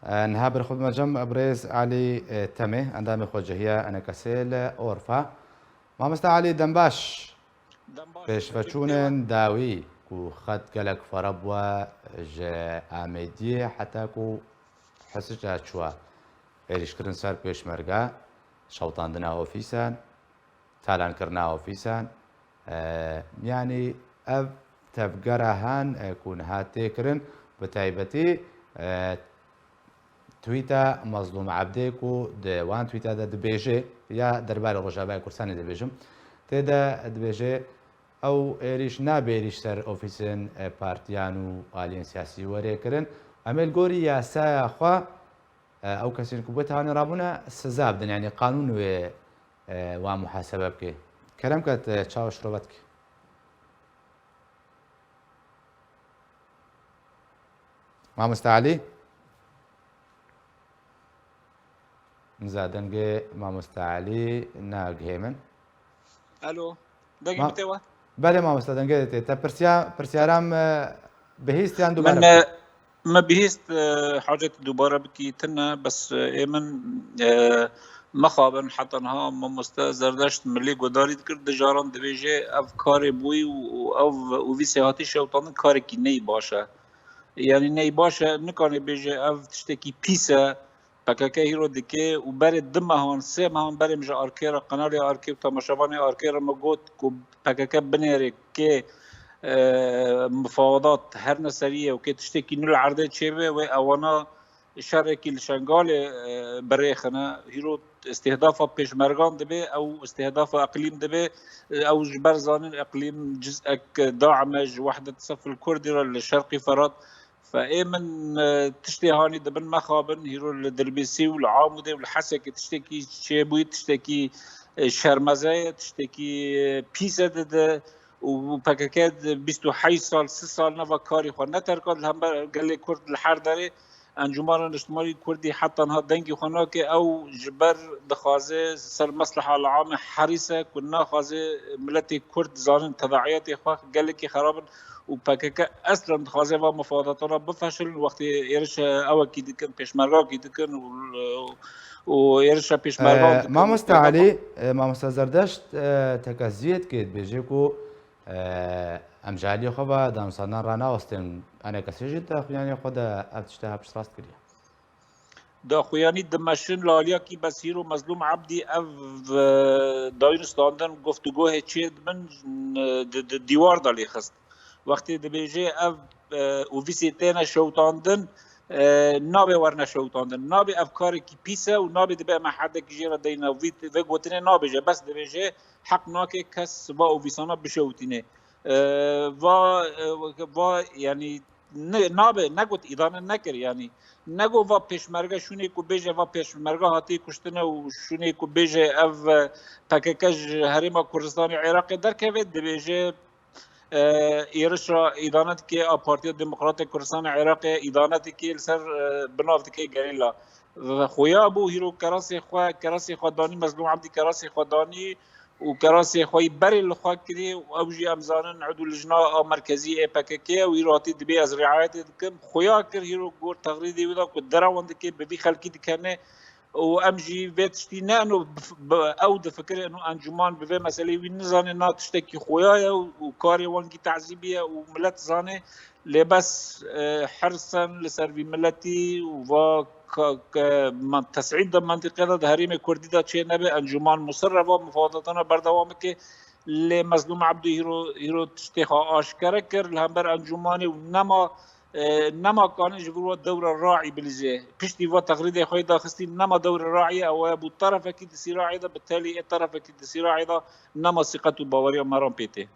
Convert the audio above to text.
نهابر خود مجم ابرز علي تمه اندام خوجهية انا كسيل اورفا ما مستا علي دنباش پیش فچونن داوی کو خد گلک فربوا جا آمیدی حتی کو حسج چوا ایش کردن سر پیش مرگا شوطاندنا اوفیسان تالان کرنا اوفیسان يعني اف تفقرهان كون هاتي كرن بتايبتي تويتا مظلوم عبديكو دوان تويتا دا دبيجي يا دربار الرجاباء كرساني دبيجم تيدا دبيجي او ايريش نابيريش سر اوفيسن بارتيانو آلين سياسي وري كرن عمل قوري يا سا خوا او كسين كوبتها رابونا سزا بدن يعني قانون ومحاسبه بكي كلام كانت تشاو شروبتك ما مستعلي زادنجي ما مستعلي ناق هيمن الو دقيقة بتوا بله ما مستعدنجي تا برسيارام بهيست يعني من دوباره ما بهيست حاجة دوباره بكي تنا بس ايمن مخابن حتى نها زردشت ملي قداري ذكر دجاران دبيجي اف كاري بوي او في سيهاتي شوطان كاري كي ني باشا يعني ني باشا نكاني بيجي اف تشتكي بيسا بكاكا هيرو ديكي وبرد دمه هون سيم هون بري مجا اركيرا قنالي اركي وتماشافاني اركيرا مقوت كو بكاكا بنيري كي مفاوضات هر نسريه وكي تشتكي نول عرضه تشيبه وانا شاركي الشنغال بريخنا هيرو استهدافه بيشمرغان دبي او استهدافه اقليم دبي او جبر زانين اقليم جزءك داعمج وحده الصف الكردي الشرقي فرات فايمن تشتي هاني دبن مخابن هيرو الدربيسي والعامودي والحسكي تشتكي شيبوي تشتكي شرمزايه تشتكي بيسا وباكاكات 28 سال 6 سال نفا كاري خو نتركض هم قال لي كرد الحر داري انجمار الاجتماعي كردي حتى نها دنگي خناك او جبر دخازه سر مصلحه العامه حريصه كنا خازه ملتي كرد زانن تداعيات اخوا قال لك خراب وباكاكا اصلا دخازه و مفاوضاتنا بفشل وقت يرش او كي دكن بيشمرغا كي دكن ويرش بيشمرغا ما مستعلي ما مستزردشت تكزيت كيد بيجيكو امجالي خبا دام صنع رانا وستن انا كسجد يعني خدا ابتشتها بشراست كريا دا خویانی دمشن لالیا کی بسیر و مظلوم عبدی اف داینستاندن گفتگوه چید من دیوار دالی خست وقتی دبیجه اف اوفیسیتینا شوتاندن نابه ورنه شوتاندن نابه افکار کی پیسه و نابه دبه محده کی جیرا دینا و گوتنه نابه جه بس دبیجه حق ناکه کس با اوفیسانا بشوتینه و یعنی نابه نگوت ادانه نکر یعنی نگو و پیشمرگه شونی کو بیجه و پیشمرگه هاتی کشتنه و شونی کو بیجه اف پاککج هرما کردستان عراق در که وید بیجه ایرش را ادانت که پارتی دموکرات کردستان عراق ادانت که سر بنافت که گریلا خویا ابو هیرو کراسی خدانی مظلوم عبدی کراسی خدانی وكراسي خوي بري الخوا كري اوجي امزانن عدو لجنه مركزيه باكاكي ويروتي دبي از رعايتي كم خويا كر هيرو غور تغريدي ودا كدرا وندكي ببي خلكي دكانه وامجي فيتشتي نانو او دفكر انه انجمان بفي مساله وين نزاني ناتشتكي خويا وكاري وانكي تعذيبيه وملت زاني لبس حرصا لسربي ملتي و تسعيد منطقه ده هريم كردي ده چه نبه انجمان مصر و مفاوضاتنا بردوام که لمظلوم عبدو هیرو تشتیخا آشکره کر لهمبر انجمانی و نما کانه جبرو دور الراعي بلجه پشتی و تغريده خوی داخستی نما دور الراعي او ابو الطرف اكيد سي راعي ده بالتالي الطرف اكيد سي راعي ده نما ثقه و باوري مرام بيته